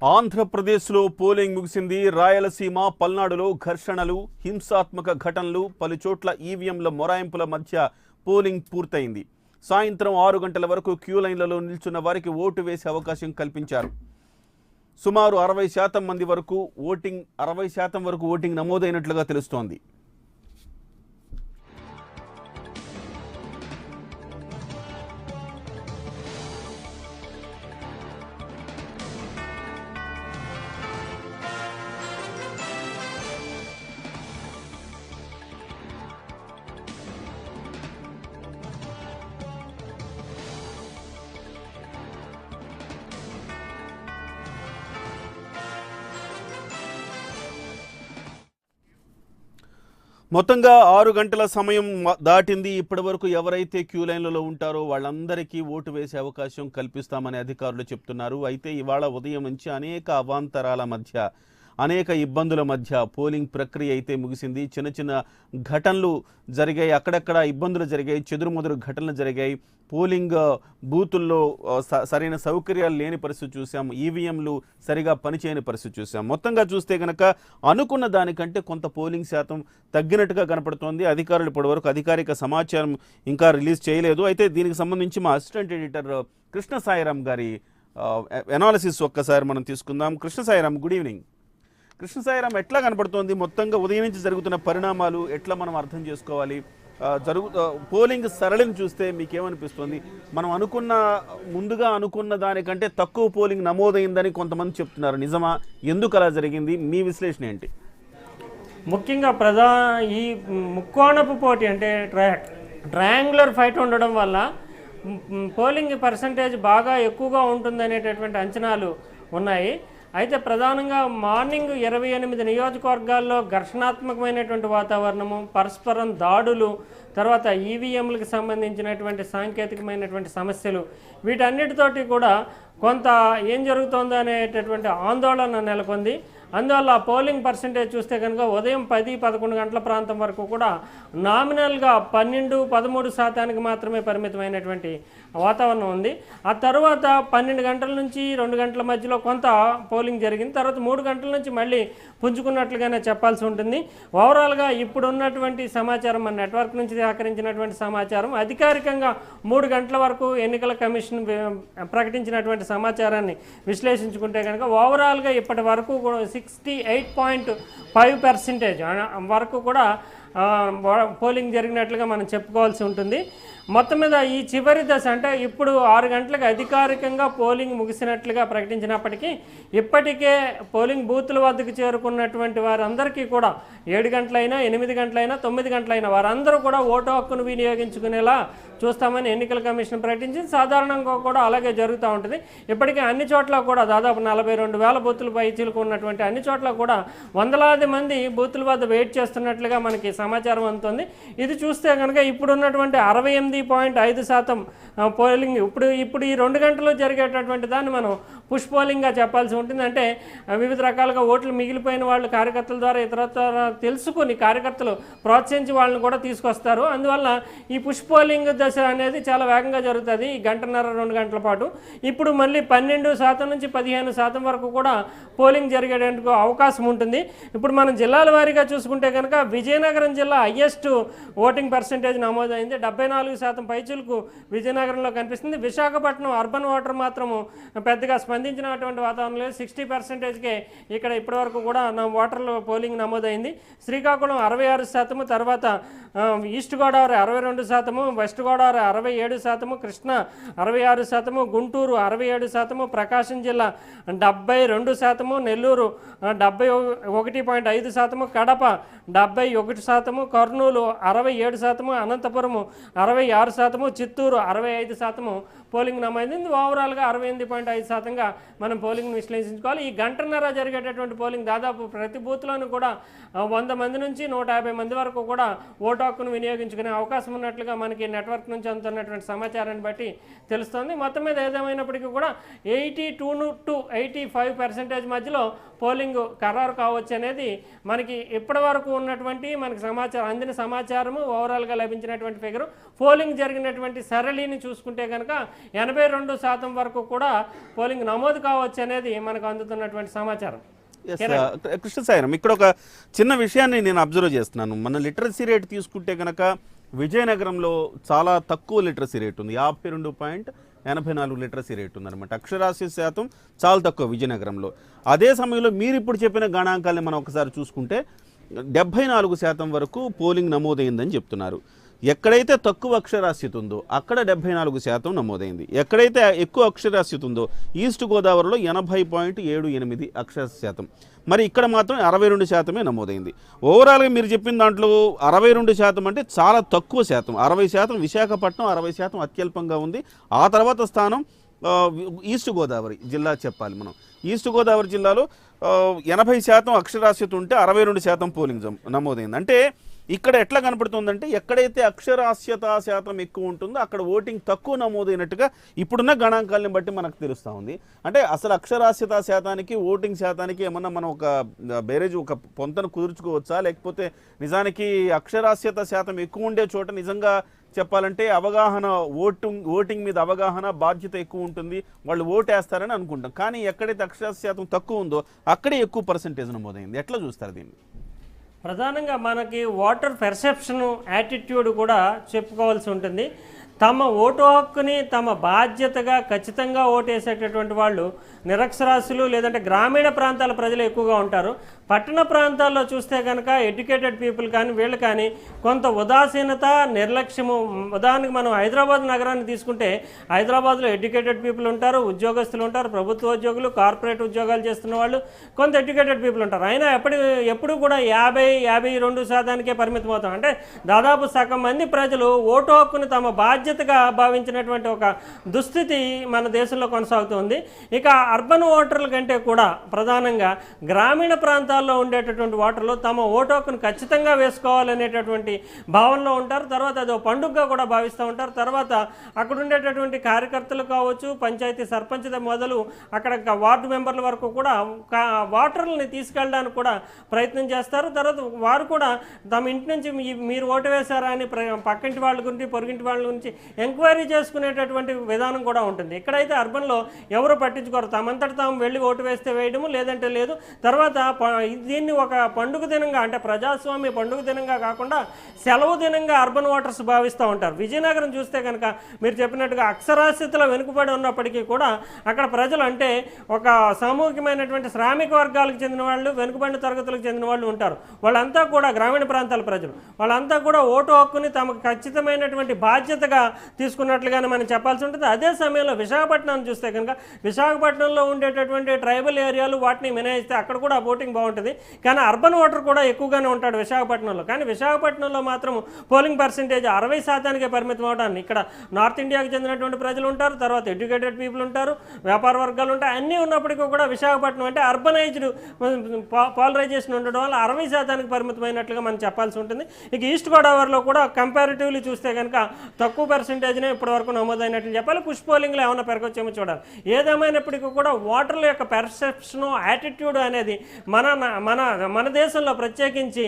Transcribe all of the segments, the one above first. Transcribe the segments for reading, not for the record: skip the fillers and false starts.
ఆంధ్రప్రదేశ్లో పోలింగ్ ముగిసింది. రాయలసీమ, పల్నాడులో ఘర్షణలు, హింసాత్మక ఘటనలు, పలుచోట్ల ఈవీఎంల మొరాయింపుల మధ్య పోలింగ్ పూర్తయింది. సాయంత్రం 6 గంటల వరకు క్యూ లైన్లలో నిల్చున్న వారికి ఓటు వేసే అవకాశం కల్పించారు. సుమారు 60% వరకు ఓటింగ్ నమోదైనట్లుగా తెలుస్తోంది. మొత్తంగా 6 గంటల సమయం దాటింది. ఇప్పటి వరకు ఎవరైతే క్యూ లైన్లలో ఉంటారో వాళ్ళందరికీ ఓటు వేసే అవకాశం కల్పిస్తామని అధికారులు చెప్తున్నారు. అయితే ఇవాళ ఉదయం నుంచి అనేక అవాంతరాల మధ్య, అనేక ఇబ్బందుల మధ్య పోలింగ్ ప్రక్రియ అయితే ముగిసింది. చిన్న చిన్న ఘటనలు జరిగాయి, అక్కడక్కడ ఇబ్బందులు జరిగాయి, చెదురుమదురు ఘటనలు జరిగాయి. పోలింగ్ బూతుల్లో సరైన సౌకర్యాలు లేని పరిస్థితి చూసాం, ఈవీఎంలు సరిగా పనిచేయని పరిస్థితి చూసాం. మొత్తంగా చూస్తే కనుక అనుకున్న దానికంటే కొంత పోలింగ్ శాతం తగ్గినట్టుగా కనపడుతోంది. అధికారులు ఇప్పటివరకు అధికారిక సమాచారం ఇంకా రిలీజ్ చేయలేదు. అయితే దీనికి సంబంధించి మా అసిస్టెంట్ ఎడిటర్ కృష్ణ సాయిరామ్ గారి ఎనాలిసిస్ ఒక్కసారి మనం తీసుకుందాం. Krishna Sairam, good evening. కృష్ణ సాయిరామ్, ఎట్లా కనపడుతోంది మొత్తంగా ఉదయం నుంచి జరుగుతున్న పరిణామాలు ఎట్లా మనం అర్థం చేసుకోవాలి? పోలింగ్ సరళిని చూస్తే మీకేమనిపిస్తుంది? మనం ముందుగా అనుకున్న దానికంటే తక్కువ పోలింగ్ నమోదైందని కొంతమంది చెప్తున్నారు. నిజమా? ఎందుకు అలా జరిగింది? మీ విశ్లేషణ ఏంటి? ముఖ్యంగా ఈ ముక్కోణపు పోటీ అంటే ట్రయాంగులర్ ఫైట్ ఉండడం వల్ల పోలింగ్ పర్సంటేజ్ బాగా ఎక్కువగా ఉంటుందనేటటువంటి అంచనాలు ఉన్నాయి. అయితే ప్రధానంగా మార్నింగ్ 28 నియోజకవర్గాల్లో ఘర్షణాత్మకమైనటువంటి వాతావరణము, పరస్పరం దాడులు, తర్వాత ఈవీఎంలకు సంబంధించినటువంటి సాంకేతికమైనటువంటి సమస్యలు, వీటన్నిటితోటి కూడా కొంత ఏం జరుగుతుందో అనేటటువంటి ఆందోళన నెలకొంది. అందువల్ల పోలింగ్ పర్సంటేజ్ చూస్తే కనుక ఉదయం 10-11 గంటల ప్రాంతం వరకు కూడా నామినల్గా 12-13% మాత్రమే పరిమితమైనటువంటి వాతావరణం ఉంది. ఆ తర్వాత 12 గంటల నుంచి 2 గంటల మధ్యలో కొంత పోలింగ్ జరిగింది. తర్వాత 3 గంటల నుంచి మళ్ళీ పుంజుకున్నట్లుగానే చెప్పాల్సి ఉంటుంది. ఓవరాల్గా ఇప్పుడున్నటువంటి సమాచారం, మన నెట్వర్క్ నుంచి సేకరించినటువంటి సమాచారం, అధికారికంగా 3 గంటల వరకు ఎన్నికల కమిషన్ ప్రకటించినటువంటి సమాచారాన్ని విశ్లేషించుకుంటే కనుక ఓవరాల్గా ఇప్పటి వరకు 68.5% వరకు కూడా పోలింగ్ జరిగినట్లుగా మనం చెప్పుకోవాల్సి ఉంటుంది. మొత్తం మీద ఈ చివరి దశ అంటే ఇప్పుడు 6 గంటలకు అధికారికంగా పోలింగ్ ముగిసినట్లుగా ప్రకటించినప్పటికీ ఇప్పటికే పోలింగ్ బూత్ల వద్దకు చేరుకున్నటువంటి వారందరికీ కూడా 7 గంటలైనా, 8 గంటలైనా, 9 గంటలైనా వారందరూ కూడా ఓటు హక్కును వినియోగించుకునేలా చూస్తామని ఎన్నికల కమిషన్ ప్రకటించింది. సాధారణంగా కూడా అలాగే జరుగుతూ ఉంటుంది. ఇప్పటికే అన్ని చోట్ల కూడా దాదాపు 42,000 బూతుల పై చిలుకున్నటువంటి అన్ని చోట్ల కూడా వందలాది మంది బూతుల వద్ద వెయిట్ చేస్తున్నట్లుగా మనకి సమాచారం అందుతుంది. ఇది చూస్తే కనుక ఇప్పుడున్నటువంటి 68.5% పోలింగ్ ఇప్పుడు ఈ 2 గంటలు జరిగేటటువంటి దాన్ని మనం పుష్ పోలింగ్గా చెప్పాల్సి ఉంటుంది. అంటే వివిధ రకాలుగా ఓట్లు మిగిలిపోయిన వాళ్ళు కార్యకర్తల ద్వారా ఇతరత్ర తెలుసుకుని కార్యకర్తలు ప్రోత్సహించి వాళ్ళని కూడా తీసుకొస్తారు. అందువల్ల ఈ పుష్ పోలింగ్ దశ అనేది చాలా వేగంగా జరుగుతుంది ఈ 1.5-2 గంటల పాటు. ఇప్పుడు మళ్ళీ 12% నుంచి 15% వరకు కూడా పోలింగ్ జరిగేందుకు అవకాశం ఉంటుంది. ఇప్పుడు మనం జిల్లాల వారీగా చూసుకుంటే కనుక విజయనగరం జిల్లా హయ్యెస్ట్ ఓటింగ్ పర్సంటేజ్ నమోదైంది. 74% పైచులకు విజయనగరంలో కనిపిస్తుంది. విశాఖపట్నం అర్బన్ ఓటర్ మాత్రము పెద్దగా స్పందించినటువంటి వాతావరణం లేదు. 60%కే ఇక్కడ ఇప్పటివరకు కూడా ఓటర్లు పోలింగ్ నమోదైంది. శ్రీకాకుళం 66%, తర్వాత ఈస్ట్ గోదావరి 62%, వెస్ట్ గోదావరి 67%, కృష్ణ 66%, గుంటూరు 67%, ప్రకాశం జిల్లా 72%, నెల్లూరు 71.5%, కడప 71%, కర్నూలు 67%, అనంతపురం 66%, చిత్తూరు 65% పోలింగ్ నమోదైంది. ఓవరాల్గా 68.5%గా మనం పోలింగ్ విశ్లేషించుకోవాలి. ఈ 1.5 జరిగేటటువంటి పోలింగ్ దాదాపు ప్రతి బూత్లోనూ కూడా 100 మంది నుంచి 150 మంది వరకు కూడా ఓటు హక్కును వినియోగించుకునే అవకాశం ఉన్నట్లుగా మనకి నెట్వర్క్ నుంచి అందుతున్నటువంటి సమాచారాన్ని బట్టి తెలుస్తుంది. మొత్తం మీద ఏదేమైనప్పటికీ కూడా 82 to 85% మధ్యలో పోలింగ్ ఖరారు కావచ్చు అనేది మనకి ఇప్పటి వరకు ఉన్నటువంటి మనకి సమాచారం అందిన సమాచారము ఓవరాల్గా లభించినటువంటి ఫిగర్ పోలింగ్ జరిగినటువంటి సరళిని చూసుకుంటే కనుక 82% వరకు కూడా పోలింగ్ నమోదు కావచ్చు అనేది మనకు అందుతున్నటువంటి సమాచారం. కృష్ణ సాయిరామ్, ఇక్కడ ఒక చిన్న విషయాన్ని నేను అబ్జర్వ్ చేస్తున్నాను. మన లిటరసీ రేట్ తీసుకుంటే కనుక విజయనగరంలో చాలా తక్కువ లిటరసీ రేట్ ఉంది, 52.84 లిటరసీ రేట్ ఉందన్నమాట. అక్షరాస్యత శాతం చాలా తక్కువ విజయనగరంలో. అదే సమయంలో మీరు ఇప్పుడు చెప్పిన గణాంకాలని మనం ఒకసారి చూసుకుంటే 74% వరకు పోలింగ్ నమోదైందని చెప్తున్నారు. ఎక్కడైతే తక్కువ అక్షరాస్యత ఉందో అక్కడ 74% నమోదైంది. ఎక్కడైతే ఎక్కువ అక్షరాస్యత ఉందో ఈస్ట్ గోదావరిలో 80.78 అక్షరాస్యత శాతం. మరి ఇక్కడ మాత్రం 62% నమోదైంది. ఓవరాల్గా మీరు చెప్పిన దాంట్లో 62% అంటే చాలా తక్కువ శాతం. 60% విశాఖపట్నం, 60% అత్యల్పంగా ఉంది. ఆ తర్వాత స్థానం ఈస్ట్ గోదావరి జిల్లా చెప్పాలి మనం. ఈస్ట్ గోదావరి జిల్లాలో 80% అక్షరాస్యత ఉంటే 62% పోలింగ్ నమోదైంది. అంటే ఇక్కడ ఎట్లా కనపడుతుందంటే ఎక్కడైతే అక్షరాస్యత శాతం ఎక్కువ ఉంటుందో అక్కడ ఓటింగ్ తక్కువ నమోదైనట్టుగా ఇప్పుడున్న గణాంకాలను బట్టి మనకు తెలుస్తూ ఉంది. అంటే అసలు అక్షరాస్యత శాతానికి ఓటింగ్ శాతానికి ఏమన్నా మనం ఒక బేరేజ్ ఒక పొంతను కుదుర్చుకోవచ్చా, లేకపోతే నిజానికి అక్షరాస్యత శాతం ఎక్కువ ఉండే చోట నిజంగా చెప్పాలంటే అవగాహన ఓటింగ్ మీద అవగాహన బాధ్యత ఎక్కువ ఉంటుంది, వాళ్ళు ఓటేస్తారని అనుకుంటాం. కానీ ఎక్కడైతే అక్షరాస్యత శాతం తక్కువ ఉందో అక్కడే ఎక్కువ పర్సెంటేజ్ నమోదైంది. ఎట్లా చూస్తారు దీన్ని? ప్రధానంగా మనకి ఓటర్ పెర్సెప్షన్ యాటిట్యూడ్ కూడా చెప్పుకోవాల్సి ఉంటుంది. తమ ఓటు హక్కుని తమ బాధ్యతగా ఖచ్చితంగా ఓటేసేటటువంటి వాళ్ళు నిరక్షరాస్యులు లేదంటే గ్రామీణ ప్రాంతాల ప్రజలు ఎక్కువగా ఉంటారు. పట్టణ ప్రాంతాల్లో చూస్తే కనుక ఎడ్యుకేటెడ్ పీపుల్ కానీ వీళ్ళు కానీ కొంత ఉదాసీనత నిర్లక్ష్యము. ఉదాహరణకి మనం హైదరాబాద్ నగరాన్ని తీసుకుంటే హైదరాబాద్లో ఎడ్యుకేటెడ్ పీపుల్ ఉంటారు, ఉద్యోగస్తులు ఉంటారు, ప్రభుత్వ ఉద్యోగులు, కార్పొరేట్ ఉద్యోగాలు చేస్తున్న వాళ్ళు, కొంత ఎడ్యుకేటెడ్ పీపుల్ ఉంటారు. అయినా ఎప్పుడు కూడా 50-52% పరిమితం అవుతాం. అంటే దాదాపు సగం మంది ప్రజలు ఓటు హక్కుని తమ బాధ్యతగా భావించినటువంటి ఒక దుస్థితి మన దేశంలో కొనసాగుతుంది. ఇక అర్బన్ ఓటర్ల కంటే కూడా ప్రధానంగా గ్రామీణ ప్రాంతాల్లో ఉండేటటువంటి ఓటర్లు తమ ఓటు హక్కును ఖచ్చితంగా వేసుకోవాలనేటటువంటి భావనలో ఉంటారు. తర్వాత అదో పండుగగా కూడా భావిస్తూ ఉంటారు. తర్వాత అక్కడ ఉండేటటువంటి కార్యకర్తలు కావచ్చు, పంచాయతీ సర్పంచ్ మొదలు అక్కడ వార్డు మెంబర్ల వరకు కూడా ఓటర్లని తీసుకెళ్ళడానికి కూడా ప్రయత్నం చేస్తారు. తర్వాత వారు కూడా తమ ఇంటి నుంచి మీరు ఓటు వేశారా అని పక్కింటి వాళ్ళ గురించి పొరుగింటి వాళ్ళ గురించి ఎంక్వైరీ చేసుకునేటటువంటి విధానం కూడా ఉంటుంది. ఇక్కడైతే అర్బన్లో ఎవరు పట్టించుకోరు, తమంతట తాము వెళ్ళి ఓటు వేస్తే వేయడము లేదంటే లేదు. తర్వాత దీన్ని ఒక పండుగ దినంగా అంటే ప్రజాస్వామ్య పండుగ దినంగా కాకుండా సెలవు దినంగా అర్బన్ ఓటర్స్ భావిస్తూ ఉంటారు. విజయనగరం చూస్తే కనుక మీరు చెప్పినట్టుగా అక్షరాస్యతలో వెనుకబడి ఉన్నప్పటికీ కూడా అక్కడ ప్రజలు అంటే ఒక సామూహికమైనటువంటి శ్రామిక వర్గాలకు చెందిన వాళ్ళు, వెనుకబడిన తరగతులకు చెందిన వాళ్ళు ఉంటారు. వాళ్ళంతా కూడా గ్రామీణ ప్రాంతాల ప్రజలు, వాళ్ళంతా కూడా ఓటు హక్కుని తమకు ఖచ్చితమైనటువంటి బాధ్యతగా తీసుకున్నట్లుగానే మనం చెప్పాల్సి ఉంటుంది. అదే సమయంలో విశాఖపట్నాన్ని చూస్తే కనుక విశాఖపట్నంలో ఉండేటటువంటి ట్రైబల్ ఏరియాలు వాటిని మినహాయిస్తే అక్కడ కూడా ఓటింగ్ బాగుంటుంది. కానీ అర్బన్ ఓటర్ కూడా ఎక్కువగానే ఉంటాడు విశాఖపట్నంలో. కానీ విశాఖపట్నంలో మాత్రం పోలింగ్ పర్సెంటేజ్ 60%కే పరిమితం అవడాన్ని ఇక్కడ నార్త్ ఇండియాకి చెందినటువంటి ప్రజలు ఉంటారు, తర్వాత ఎడ్యుకేటెడ్ పీపుల్ ఉంటారు, వ్యాపార వర్గాలు ఉంటాయి. అన్నీ ఉన్నప్పటికీ కూడా విశాఖపట్నం అంటే అర్బనైజ్డ్ పాలరైజేషన్ ఉండడం వల్ల 60%కి పరిమితమైనట్లుగా మనం చెప్పాల్సి ఉంటుంది. ఇక ఈస్ట్ గోదావరిలో కూడా కంపారిటివ్లీ చూస్తే కనుక తక్కువ పర్సెంటేజ్నే ఇప్పటివరకు నమోదైనట్లు చెప్పాలి. పుష్ పోలింగ్లో ఏమైనా పెరగొచ్చేమో చూడాలి. ఏదేమైనప్పటికీ కూడా ఓటర్ల యొక్క పెర్సెప్షను యాటిట్యూడ్ అనేది మన దేశంలో ప్రత్యేకించి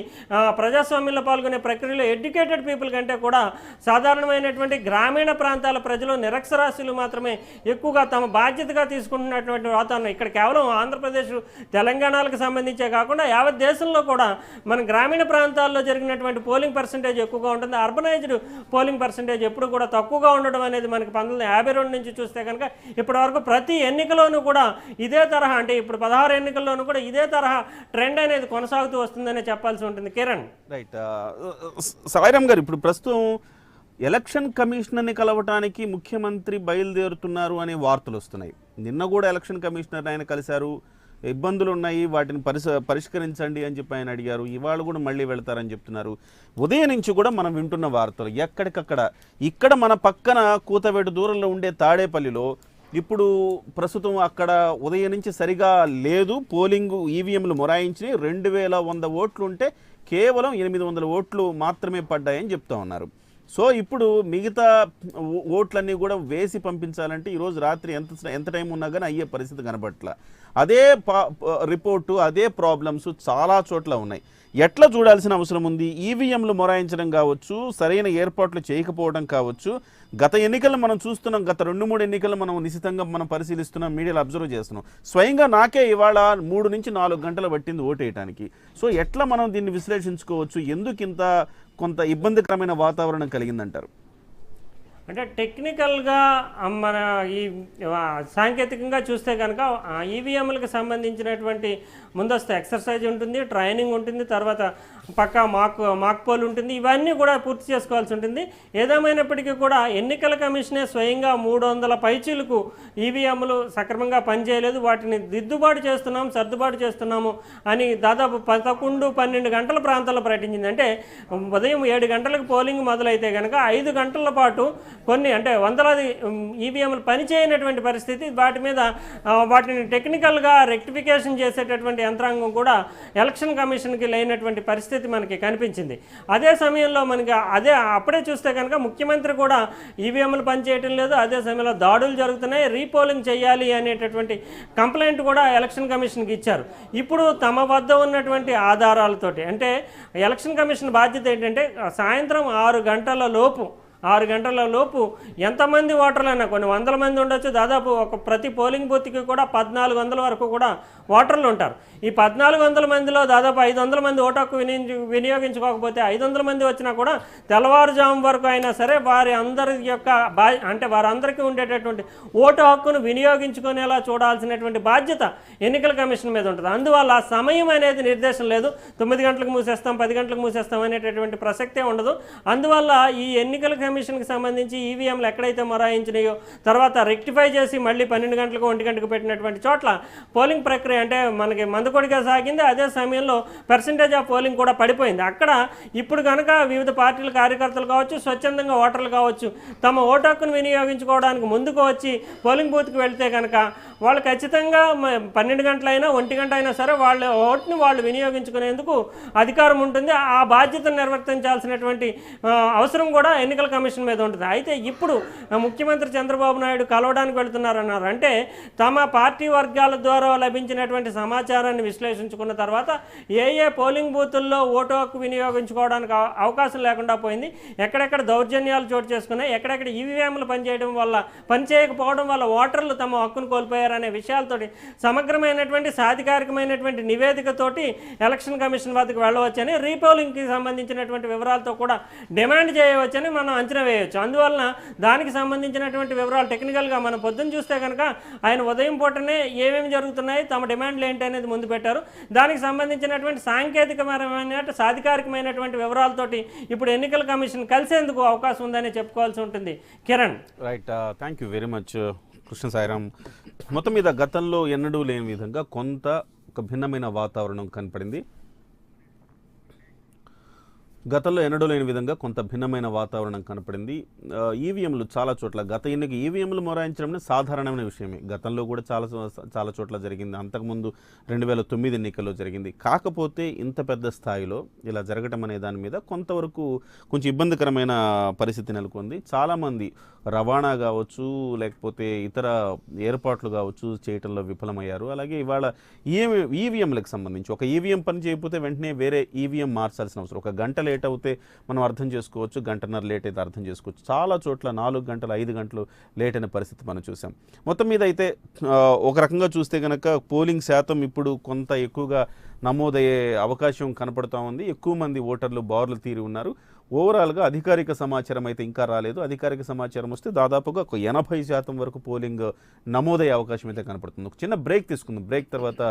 ప్రజాస్వామ్యంలో పాల్గొనే ప్రక్రియలో ఎడ్యుకేటెడ్ పీపుల్ కంటే కూడా సాధారణమైనటువంటి గ్రామీణ ప్రాంతాల ప్రజలు నిరక్షరాస్యులు మాత్రమే ఎక్కువగా తమ బాధ్యతగా తీసుకుంటున్నటువంటి వాతావరణం ఇక్కడ కేవలం ఆంధ్రప్రదేశ్ తెలంగాణలకు సంబంధించే కాకుండా యావత్ దేశంలో కూడా మన గ్రామీణ ప్రాంతాల్లో జరిగినటువంటి పోలింగ్ పర్సెంటేజ్ ఎక్కువగా ఉంటుంది. అర్బనైజ్డ్ పోలింగ్ పర్సెంటేజ్ ఎప్పుడు కూడా తక్కువగా ఉండడం అనేది మనకి 1952 నుంచి చూస్తే కనుక ఇప్పటివరకు ప్రతి ఎన్నికలోనూ కూడా ఇదే తరహా అంటే ఇప్పుడు 16 ఎన్నికల్లోనూ కూడా ఇదే తరహా ట్రెండ్ అనేది కొనసాగుతూ వస్తుందనే చెప్పాల్సి ఉంటుంది. కిరణ్, రైట్. సాయిరామ్ గారు, ఇప్పుడు ప్రస్తుతం ఎలక్షన్ కమిషనర్ని కలవటానికి ముఖ్యమంత్రి బయలుదేరుతున్నారు అనే వార్తలు వస్తున్నాయి. నిన్న కూడా ఎలక్షన్ కమిషనర్ ఆయన కలిశారు, ఇబ్బందులు ఉన్నాయి వాటిని పరిష్కరించండి అని చెప్పి ఆయన అడిగారు. ఇవాళ కూడా మళ్ళీ వెళ్తారని చెప్తున్నారు. ఉదయం నుంచి కూడా మనం వింటున్న వార్తలు ఎక్కడికక్కడ. ఇక్కడ మన పక్కన కూతవేటు దూరంలో ఉండే తాడేపల్లిలో ఇప్పుడు ప్రస్తుతం అక్కడ ఉదయం నుంచి సరిగా లేదు, పోలింగ్ ఈవీఎంలు మొరాయించి 2100 ఓట్లు ఉంటే కేవలం 800 ఓట్లు మాత్రమే పడ్డాయని చెప్తా ఉన్నారు. సో ఇప్పుడు మిగతా ఓట్లన్నీ కూడా వేసి పంపించాలంటే ఈరోజు రాత్రి ఎంత టైం ఉన్నా కానీ అయ్యే పరిస్థితి కనబట్ల. అదే రిపోర్టు అదే ప్రాబ్లమ్స్ చాలా చోట్ల ఉన్నాయి. ఎట్లా చూడాల్సిన అవసరం ఉంది? ఈవీఎంలు మొరాయించడం కావచ్చు, సరైన ఏర్పాట్లు చేయకపోవడం కావచ్చు. గత ఎన్నికలు మనం చూస్తున్నాం, గత 2-3 ఎన్నికలు మనం నిశితంగా మనం పరిశీలిస్తున్నాం, మీడియాలో అబ్జర్వ్ చేస్తున్నాం. స్వయంగా నాకే ఇవాళ 3 నుంచి 4 గంటలు పట్టింది ఓటేయటానికి. సో ఎట్లా మనం దీన్ని విశ్లేషించుకోవచ్చు? ఎందుకు ఇంత కొంత ఇబ్బందికరమైన వాతావరణం కలిగిందంటారు? అంటే టెక్నికల్గా మన ఈ సాంకేతికంగా చూస్తే కనుక ఈవీఎంలకు సంబంధించినటువంటి ముందస్తు ఎక్సర్సైజ్ ఉంటుంది, ట్రైనింగ్ ఉంటుంది, తర్వాత పక్కా మాక్ పోల్ ఉంటుంది. ఇవన్నీ కూడా పూర్తి చేసుకోవాల్సి ఉంటుంది. ఏదేమైనప్పటికీ కూడా ఎన్నికల కమిషనే స్వయంగా 300 పైచీలకు ఈవీఎంలు సక్రమంగా పనిచేయలేదు, వాటిని దిద్దుబాటు చేస్తున్నాం, సర్దుబాటు చేస్తున్నాము అని దాదాపు 11-12 గంటల ప్రాంతాల్లో ప్రకటించింది. అంటే ఉదయం 7 గంటలకు పోలింగ్ మొదలైతే కనుక 5 గంటల పాటు కొన్ని అంటే వందలాది ఈవీఎంలు పనిచేయనటువంటి పరిస్థితి. వాటిని టెక్నికల్గా రెక్టిఫికేషన్ చేసేటటువంటి యంత్రాంగం కూడా ఎలక్షన్ కమిషన్కి లేనటువంటి పరిస్థితి మనకి కనిపించింది. అదే సమయంలో మనకి అప్పుడే చూస్తే కనుక ముఖ్యమంత్రి కూడా ఈవీఎంలు పనిచేయటం లేదు, అదే సమయంలో దాడులు జరుగుతున్నాయి, రీపోలింగ్ చేయాలి అనేటటువంటి కంప్లైంట్ కూడా ఎలక్షన్ కమిషన్కి ఇచ్చారు. ఇప్పుడు తమ వద్ద ఉన్నటువంటి ఆధారాలతోటి అంటే ఎలక్షన్ కమిషన్ బాధ్యత ఏంటంటే సాయంత్రం 6 గంటల లోపు ఎంతమంది ఓటర్లైనా కొన్ని వందల మంది ఉండొచ్చు, దాదాపు ప్రతి పోలింగ్ బూత్కి కూడా 1400 వరకు కూడా ఓటర్లు ఉంటారు. ఈ 1400 మందిలో దాదాపు 500 మంది ఓటు హక్కు వినియోగించుకోకపోతే 500 మంది వచ్చినా కూడా తెల్లవారుజాము వరకు అయినా సరే వారందరికీ ఉండేటటువంటి ఓటు హక్కును వినియోగించుకునేలా చూడాల్సినటువంటి బాధ్యత ఎన్నికల కమిషన్ మీద ఉంటుంది. అందువల్ల సమయం అనేది నిర్దేశం లేదు, 9 గంటలకు మూసేస్తాం, 10 గంటలకు మూసేస్తాం అనేటటువంటి ప్రసక్తే ఉండదు. అందువల్ల ఈ ఎన్నికల కమిషన్కి సంబంధించి ఈవీఎంలు ఎక్కడైతే మొరాయించినాయో తర్వాత రెక్టిఫై చేసి మళ్ళీ 12 గంటలకు 1 గంటకు పెట్టినటువంటి చోట్ల పోలింగ్ ప్రక్రియ అంటే మనకి మందకొడిగా సాగింది. అదే సమయంలో పర్సంటేజ్ ఆఫ్ పోలింగ్ కూడా పడిపోయింది. అక్కడ ఇప్పుడు కనుక వివిధ పార్టీల కార్యకర్తలు కావచ్చు, స్వచ్ఛందంగా ఓటర్లు కావచ్చు, తమ ఓటు హక్కును వినియోగించుకోవడానికి ముందుకు వచ్చి పోలింగ్ బూత్కి వెళ్తే కనుక వాళ్ళు ఖచ్చితంగా 12 గంటలైనా 1 గంట అయినా సరే వాళ్ళ ఓటుని వాళ్ళు వినియోగించుకునేందుకు అధికారం ఉంటుంది. ఆ బాధ్యతను నిర్వర్తించాల్సినటువంటి అవసరం కూడా ఎన్నికల కమిషన్ మీద ఉంటుంది. అయితే ఇప్పుడు ముఖ్యమంత్రి చంద్రబాబు నాయుడు కలవడానికి వెళుతున్నారన్నారు. అంటే తమ పార్టీ వర్గాల ద్వారా లభించినటువంటి సమాచారాన్ని విశ్లేషించుకున్న తర్వాత ఏ పోలింగ్ బూతుల్లో ఓటు హక్కు వినియోగించుకోవడానికి అవకాశం లేకుండా పోయింది, ఎక్కడెక్కడ దౌర్జన్యాలు చోటు చేసుకున్నాయి, ఎక్కడెక్కడ ఈవీఎంలు పనిచేయకపోవడం వల్ల ఓటర్లు తమ హక్కును కోల్పోయారనే విషయాలతోటి సమగ్రమైనటువంటి సాధికారికమైనటువంటి నివేదికతోటి ఎలక్షన్ కమిషన్ వద్దకు వెళ్ళవచ్చని, రీపోలింగ్కి సంబంధించినటువంటి వివరాలతో కూడా డిమాండ్ చేయవచ్చని మనం అంచనా వేయవచ్చు. అందువలన దానికి సంబంధించినటువంటి వివరాలు టెక్నికల్గా మనం పొద్దున్న చూస్తే కనుక ఆయన ఉదయం పూటనే ఏమేమి జరుగుతున్నాయి, తమ డిమాండ్లు ఏంటి అనేది ముందు పెట్టారు. దానికి సంబంధించినటువంటి సాంకేతికమైన సాధికారికమైనటువంటి వివరాలతోటి ఇప్పుడు ఎన్నికల కమిషన్ కలిసేందుకు అవకాశం ఉందని చెప్పుకోవాల్సి ఉంటుంది. Kiran. Right, thank you very much Krishna Sairam. మొత్తం మీద గతంలో ఎన్నడూ లేని విధంగా ఒక భిన్నమైన వాతావరణం కనపడింది. గతంలో ఎన్నడూ లేని విధంగా కొంత భిన్నమైన వాతావరణం కనపడింది. ఈవీఎంలు చాలా చోట్ల గత ఎన్నిక ఈవీఎంలు మొరాయించడం సాధారణమైన విషయమే. గతంలో కూడా చాలా చోట్ల జరిగింది. అంతకుముందు 2009 ఎన్నికల్లో జరిగింది. కాకపోతే ఇంత పెద్ద స్థాయిలో ఇలా జరగటం అనే దాని మీద కొంతవరకు కొంచెం ఇబ్బందికరమైన పరిస్థితి నెలకొంది. చాలామంది రవాణా కావచ్చు, లేకపోతే ఇతర ఏర్పాట్లు కావచ్చు చేయటంలో విఫలమయ్యారు. అలాగే ఇవాళ ఈవీఎంలకు సంబంధించి ఒక ఈవీఎం పని చేయకపోతే వెంటనే వేరే ఈవీఎం మార్చాల్సిన అవసరం. ఒక గంట లేట్ అవుతే మనం అర్థం చేసుకోవచ్చు, గంటన్నర లేట్ అయితే అర్థం చేసుకోవచ్చు. చాలా చోట్ల 4 గంటలు 5 గంటలు లేట్ అయిన పరిస్థితి మనం చూసాం. మొత్తం మీద అయితే ఒక రకంగా చూస్తే కనుక పోలింగ్ శాతం ఇప్పుడు కొంత ఎక్కువగా నమోదయ్యే అవకాశం కనపడుతూ ఉంది. ఎక్కువ మంది ఓటర్లు బారులు తీరి ఉన్నారు. ఓవరాల్గా అధికారిక సమాచారం అయితే ఇంకా రాలేదు. అధికారిక సమాచారం వస్తే దాదాపుగా ఒక 80% వరకు పోలింగ్ నమోదయ్యే అవకాశం అయితే కనపడుతుంది. ఒక చిన్న బ్రేక్ తీసుకుందాం. బ్రేక్ తర్వాత